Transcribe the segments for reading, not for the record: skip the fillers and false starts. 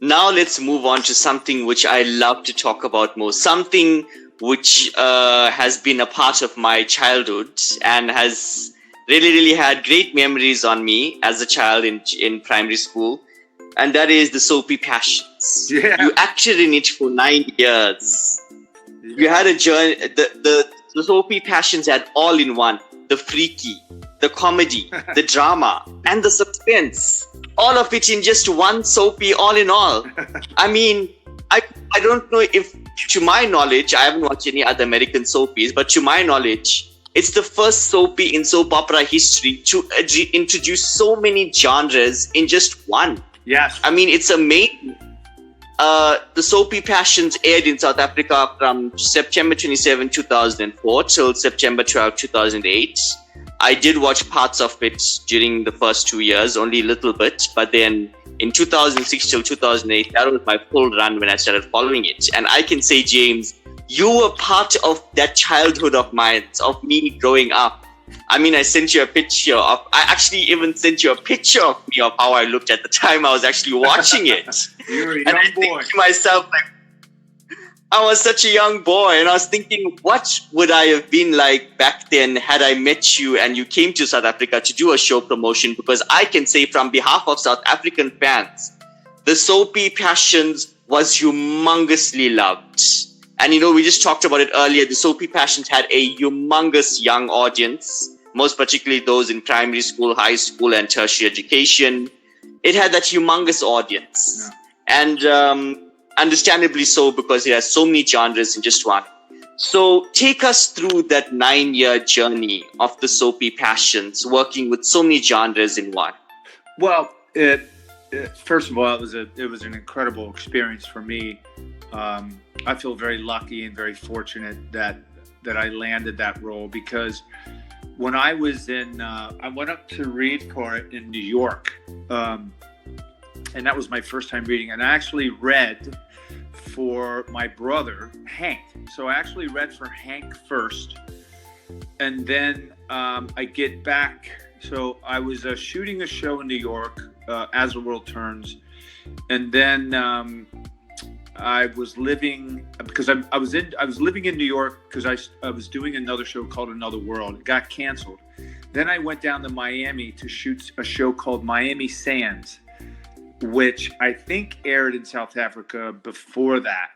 Now let's move on to something which I love to talk about most. Something which has been a part of my childhood and has really had great memories on me as a child in primary school. And that is the Soapie Passions. Yeah. You acted in it for 9 years. Yeah. You had a journey. The Soapie Passions had all in one: the freaky, the comedy, the drama, and the suspense. All of it in just one Soapie, all in all. I mean, I don't know if, to my knowledge, I haven't watched any other American soapies, but to my knowledge, it's the first Soapie in soap opera history to introduce so many genres in just one. Yes. I mean, it's amazing. The Soapie Passions aired in South Africa from September 27, 2004 till September 12, 2008. I did watch parts of it during the first 2 years, only a little bit. But then in 2006 till 2008, that was my full run when I started following it. And I can say, James, you were part of that childhood of mine, of me growing up. I mean, I sent you a picture of, I actually even sent you a picture of me of how I looked at the time I was actually watching it. You were a And young I boy. think to myself, like, I was such a young boy, and I was thinking, what would I have been like back then had I met you and you came to South Africa to do a show promotion? Because I can say, from behalf of South African fans, the Soapie Passions was humongously loved. And we just talked about it earlier. The Soapie Passions had a humongous young audience, most particularly those in primary school, high school, and tertiary education. It had that humongous audience. Yeah. And understandably so, because it has so many genres in just one. So take us through that 9-year journey of the Soapie Passions, working with so many genres in one. Well, first of all, it was an incredible experience for me. I feel very lucky and very fortunate that I landed that role, because when I was I went up to read for it in New York, and that was my first time reading. And I actually read for my brother, Hank. So I actually read for Hank first, and then I get back. So I was shooting a show in New York, As the World Turns, and then I was living, because I was living in New York because I was doing another show called Another World. It got canceled. Then I went down to Miami to shoot a show called Miami Sands, which I think aired in South Africa before that.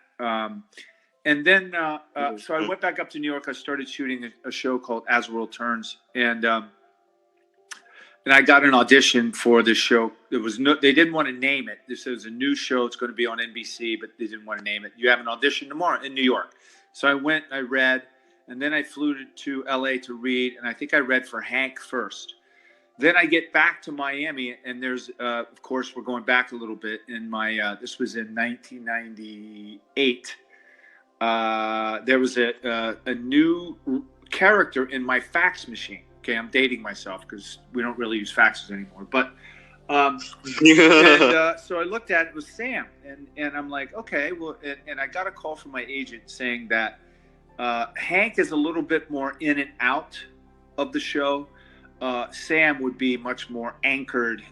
And then, so I went back up to New York. I started shooting a show called As the World Turns, and I got an audition for this show. They didn't want to name it. This is a new show. It's going to be on NBC, but they didn't want to name it. You have an audition tomorrow in New York. So I went, I read, and then I flew to LA to read, and I think I read for Hank first. Then I get back to Miami, and there's, of course, we're going back a little bit. In this was in 1998. There was a new character in my fax machine. Okay, I'm dating myself because we don't really use faxes anymore. But so I looked at it, it was Sam, and I'm like, okay, well, and I got a call from my agent saying that Hank is a little bit more in and out of the show. Sam would be much more anchored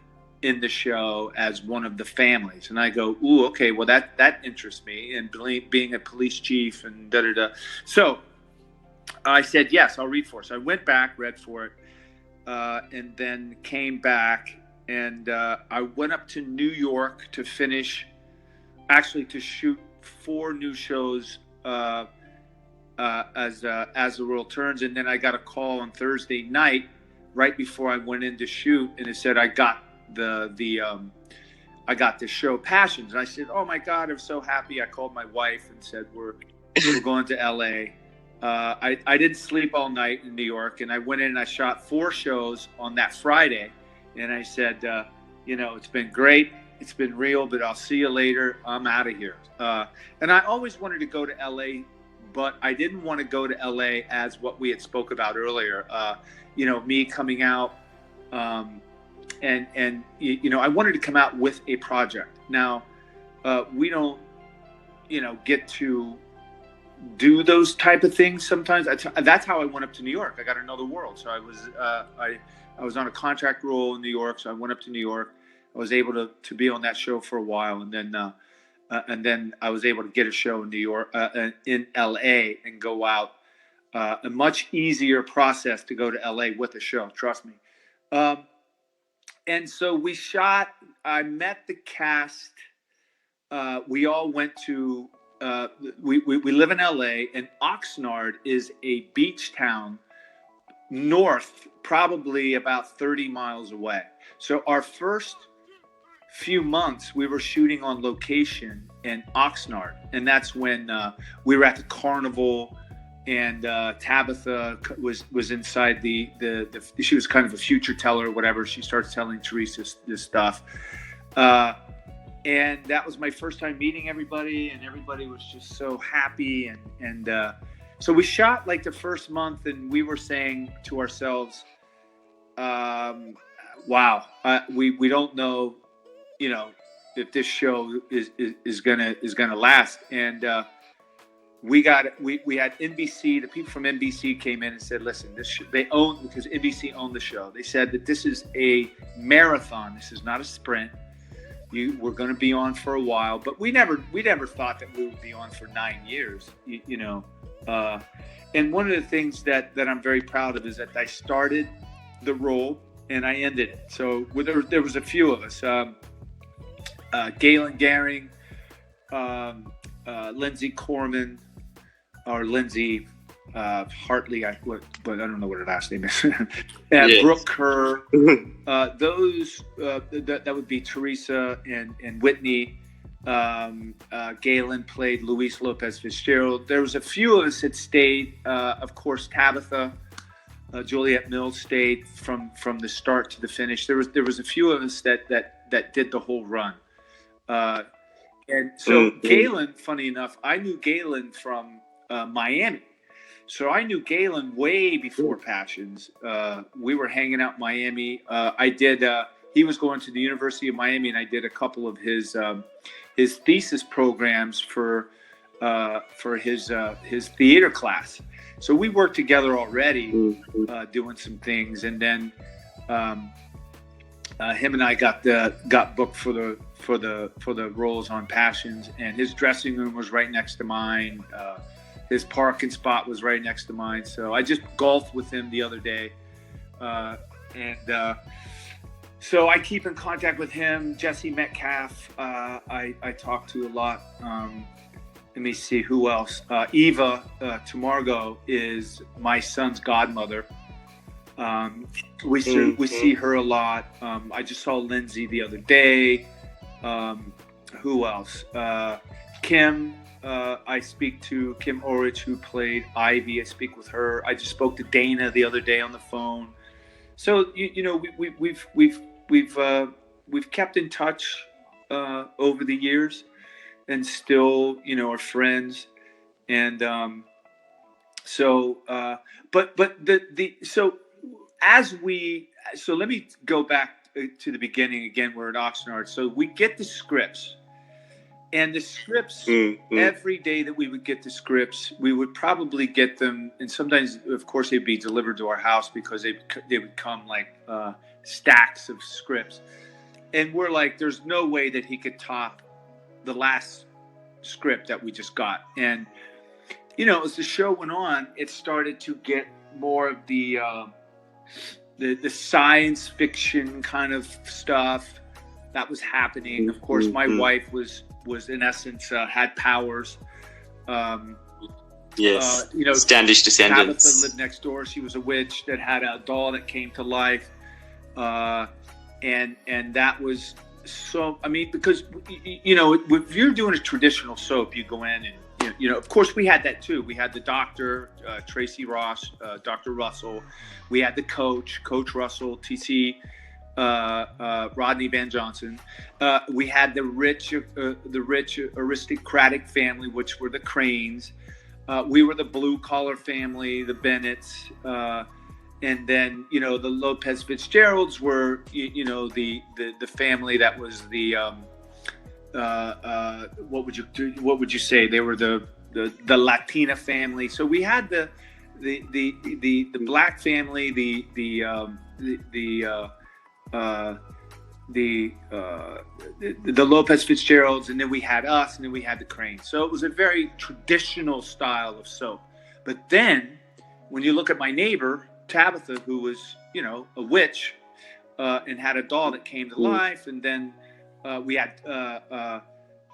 in the show as one of the families. And I go, ooh, okay, well, that interests me, and being a police chief and da-da-da. So I said, yes, I'll read for it. So I went back, read for it, and then came back, and I went up to New York to shoot 4 new shows as the world turns. And then I got a call on Thursday night, right before I went in to shoot, and it said I got the show Passions. And I said, oh my God, I'm so happy. I called my wife and said, we're going to LA. I didn't sleep all night in New York, and I went in and I shot 4 shows on that Friday. And I said, it's been great. It's been real, but I'll see you later. I'm out of here. And I always wanted to go to LA, but I didn't want to go to LA as what we had spoke about earlier. Me coming out, and I wanted to come out with a project. Now, we don't, get to do those type of things sometimes. That's how I went up to New York. I got Another World. So I was on a contract role in New York. So I went up to New York. I was able to be on that show for a while, and then I was able to get a show in New York, in LA, and go out. A much easier process to go to LA with a show, trust me. And so we shot. I met the cast. We all went to. We live in LA, and Oxnard is a beach town north, probably about 30 miles away. So our first few months we were shooting on location in Oxnard, and that's when we were at the carnival, and Tabitha was inside the she was kind of a future teller or whatever. She starts telling Teresa this stuff, and that was my first time meeting everybody, and everybody was just so happy, and so we shot like the first month, and we were saying to ourselves, wow, we don't know, if this show is gonna last. And we had NBC. The people from NBC came in and said, listen, because NBC owned the show. They said that this is a marathon. This is not a sprint. We're going to be on for a while, but we never thought that we would be on for 9 years, and one of the things that I'm very proud of is that I started the role and I ended it. So there was a few of us, Galen Garing, Lindsay Corman, or Lindsay Hartley, but I don't know what her last name is. And yes. Brooke Kerr. Those that would be Teresa and Whitney. Galen played Luis Lopez Fitzgerald. There was a few of us that stayed. Of course, Tabitha, Juliet Mills stayed from the start to the finish. There was a few of us that did the whole run. And so Galen, funny enough, I knew Galen from Miami. So I knew Galen way before Passions. We were hanging out in Miami. He was going to the University of Miami, and I did a couple of his thesis programs for his theater class. So we worked together already, doing some things, and then him and I got booked for the roles on Passions, and his dressing room was right next to mine. His parking spot was right next to mine. So I just golfed with him the other day. So I keep in contact with him. Jesse Metcalf, I talk to a lot. Let me see who else. Eva Tamargo is my son's godmother. We see her a lot. I just saw Lindsay the other day. Who else? Kim. I speak to Kim Orich, who played Ivy. I speak with her. I just spoke to Dana the other day on the phone. So we've kept in touch over the years, and still are friends. And so let me go back to the beginning again. We're at Oxnard, so we get the scripts. And the scripts, every day that we would get the scripts, we would probably get them. And sometimes, of course, they'd be delivered to our house because they would come like stacks of scripts. And we're like, there's no way that he could top the last script that we just got. And, as the show went on, it started to get more of the science fiction kind of stuff that was happening. Of course, my wife was in essence had powers. Yes. Standish descendants. Tabitha lived next door. She was a witch that had a doll that came to life, and that was so. I mean, because if you're doing a traditional soap, you go in and of course we had that too. We had the doctor, Tracy Ross, Dr. Russell. We had the Coach Russell, TC. Rodney Van Johnson. We had the rich aristocratic family, which were the Cranes. We were the blue collar family, the Bennetts, and then the Lopez Fitzgeralds were the family that was the what would you say? They were the Latina family. So we had the black family, the the Lopez Fitzgeralds, and then we had us, and then we had the Cranes. So it was a very traditional style of soap. But then, when you look at my neighbor Tabitha, who was a witch, and had a doll that came to life, and then we had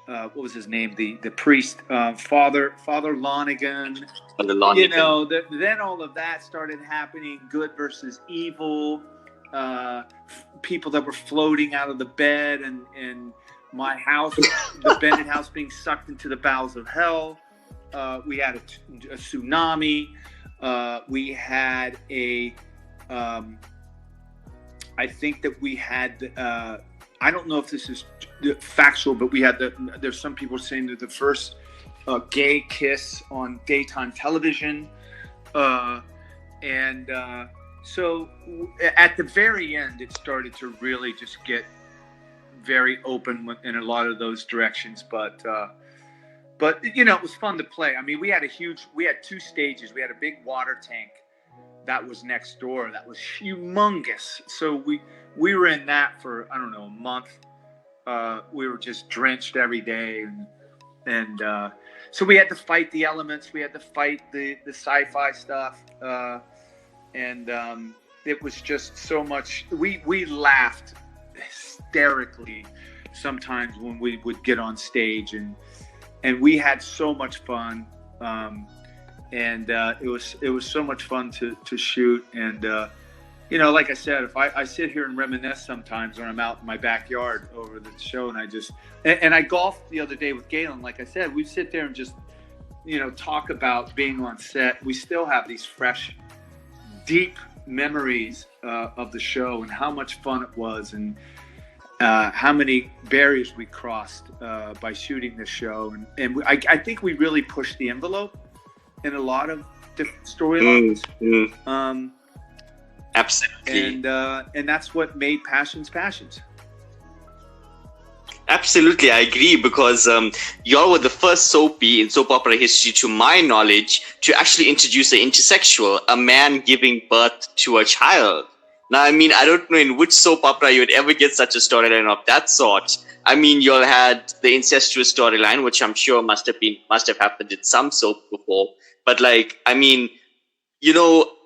what was his name? The priest, Father Lonigan. Then all of that started happening. Good versus evil. People that were floating out of the bed, and my house, the Bennett house, being sucked into the bowels of hell. We had a tsunami. We had I think that we had. I don't know if this is factual, but we had there's some people saying that the first gay kiss on daytime television, so at the very end, it started to really just get very open in a lot of those directions. But it was fun to play. I mean, we had 2 stages. We had a big water tank that was next door. That was humongous. So we were in that for, I don't know, a month. We were just drenched every day. And so we had to fight the elements. We had to fight the sci-fi stuff. And it was just so much. We laughed hysterically sometimes when we would get on stage, and we had so much fun. And it was so much fun to shoot. And like I said, if I sit here and reminisce sometimes when I'm out in my backyard over the show, and I golfed the other day with Galen. Like I said, we sit there and just talk about being on set. We still have these fresh, deep memories of the show, and how much fun it was, and how many barriers we crossed by shooting this show. And I think we really pushed the envelope in a lot of different storylines. Absolutely. And that's what made passions. Absolutely, I agree, because y'all were the first Soapie in soap opera history, to my knowledge, to actually introduce an intersexual, a man giving birth to a child. Now, I mean, I don't know in which soap opera you would ever get such a storyline of that sort. I mean, y'all had the incestuous storyline, which I'm sure must have happened in some soap before. But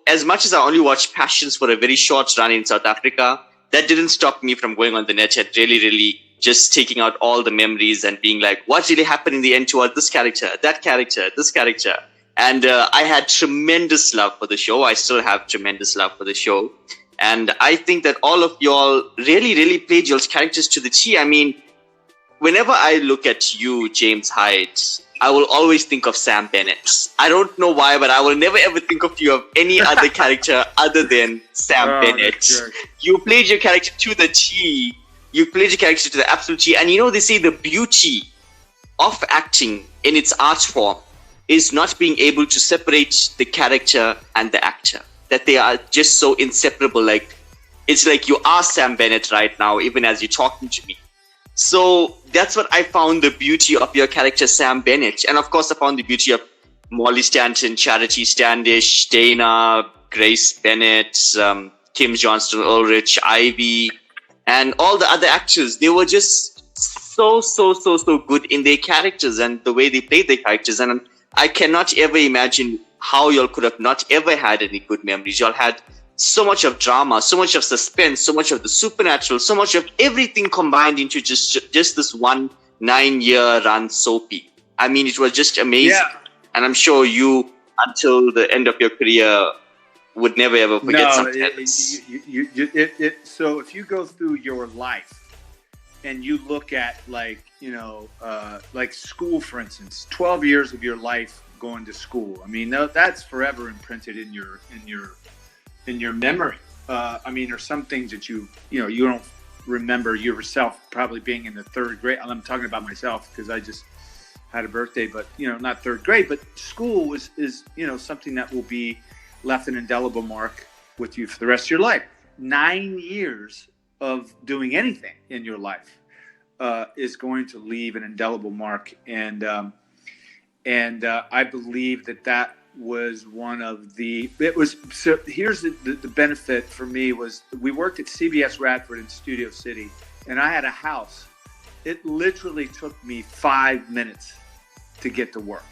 as much as I only watched Passions for a very short run in South Africa, that didn't stop me from going on the net and really just taking out all the memories and being like, what really happened in the end toward this character, that character, this character. And I had tremendous love for the show. I still have tremendous love for the show. And I think that all of y'all really played y'all's characters to the T. I mean, whenever I look at you, James Hyde, I will always think of Sam Bennett. I don't know why, but I will never ever think of you of any other character other than Sam Bennett. You played your character to the T. You played your character to the absolute T. And they say the beauty of acting in its art form is not being able to separate the character and the actor. That they are just so inseparable. Like, it's like you are Sam Bennett right now, even as you're talking to me. So that's what I found the beauty of your character, Sam Bennett. And of course, I found the beauty of Molly Stanton, Charity Standish, Dana, Grace Bennett, Kim Johnston Ulrich, Ivy, and all the other actors. They were just so good in their characters and the way they played their characters. And I cannot ever imagine how y'all could have not ever had any good memories. Y'all had so much of drama, so much of suspense, so much of the supernatural, so much of everything combined into just this one 9-year run Soapie. I mean, it was just amazing. Yeah. And I'm sure you, until the end of your career, would never ever forget something like this. So if you go through your life and you look at like school, for instance, 12 years of your life going to school. I mean, that's forever imprinted in your memory. I mean, there's some things that you don't remember yourself probably being in the 3rd grade. I'm talking about myself because I just had a birthday, but not 3rd grade. But school is something that will be left an indelible mark with you for the rest of your life. 9 years of doing anything in your life is going to leave an indelible mark, and I believe that was one of the. It was so. Here's the benefit for me was we worked at CBS Radford in Studio City, and I had a house, it literally took me 5 minutes to get to work.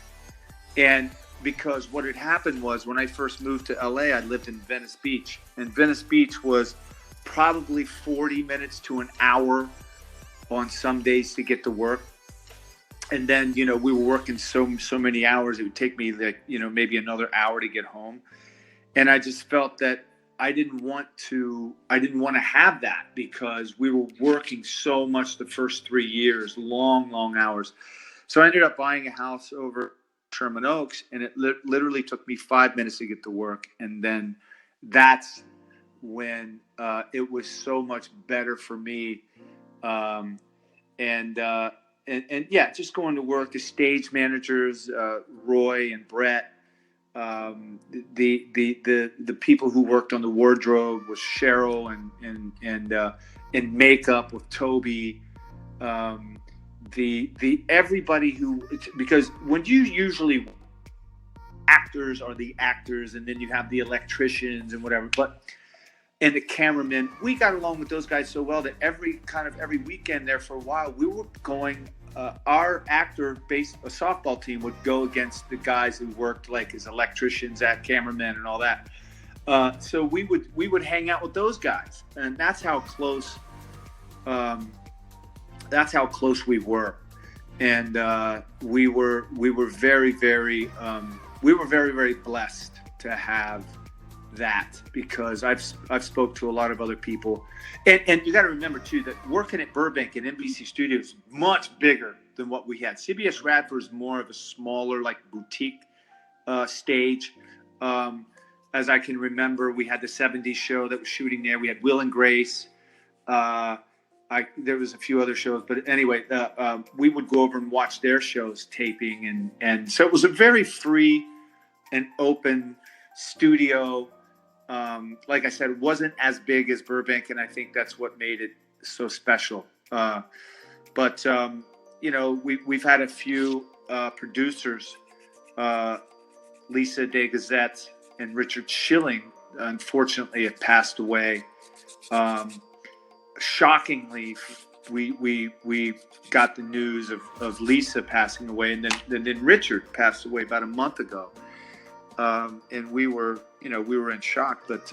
And because what had happened was when I first moved to LA, I lived in Venice Beach, and Venice Beach was probably 40 minutes to an hour on some days to get to work. And then, we were working so many hours, it would take me maybe another hour to get home. And I just felt that I didn't want to have that, because we were working so much the first 3 years, long hours. So I ended up buying a house over Sherman Oaks, and it literally took me 5 minutes to get to work. And then that's when it was so much better for me. And just going to work, the stage managers, Roy and Brett, the people who worked on the wardrobe was Cheryl, and makeup with Toby, the everybody who, because when you usually, actors are the actors, and then you have the electricians and whatever, and the cameramen, we got along with those guys so well that every weekend there for a while, we were going, our actor-based softball team would go against the guys who worked like as electricians, cameramen, and all that. So we would hang out with those guys, and that's how close we were. And we were very, very blessed to have that, because I've spoke to a lot of other people, and you got to remember too that working at Burbank and NBC Studios is much bigger than what we had. CBS Radford is more of a smaller, like, boutique stage. As I can remember, we had the 70s show that was shooting there. We had Will and Grace. There was a few other shows, but anyway, we would go over and watch their shows taping, and so it was a very free and open studio. Like I said, it wasn't as big as Burbank, and I think that's what made it so special. But we've had a few producers, Lisa DeGazette and Richard Schilling, unfortunately have passed away. Shockingly, we got the news of Lisa passing away, and then Richard passed away about a month ago. And we were in shock, but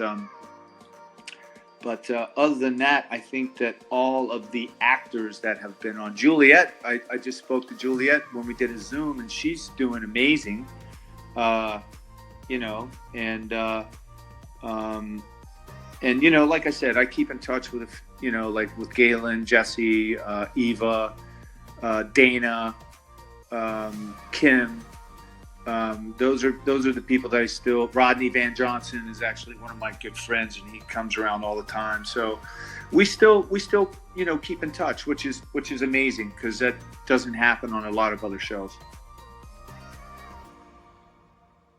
other than that, I think that all of the actors that have been on, Juliet, I just spoke to Juliet when we did a Zoom, and she's doing amazing, and like I said, I keep in touch with, like with Galen, Jesse, Eva, Dana, Kim. Those are the people that I still. Rodney Van Johnson is actually one of my good friends, and he comes around all the time. So we still keep in touch, which is amazing, because that doesn't happen on a lot of other shows.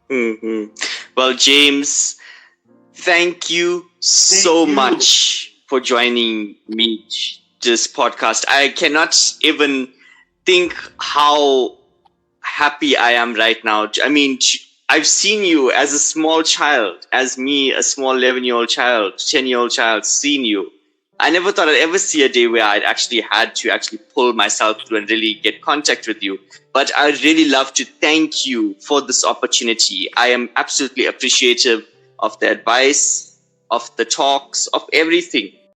Mm-hmm. Well, James, thank you so much for joining me this podcast. I cannot even think how happy I am right now. I mean, I've seen you as a small child, as me, a small 11-year-old child, 10-year-old child, seen you. I never thought I'd ever see a day where I'd actually had to pull myself through and really get contact with you. But I'd really love to thank you for this opportunity. I am absolutely appreciative of the advice, of the talks, of everything.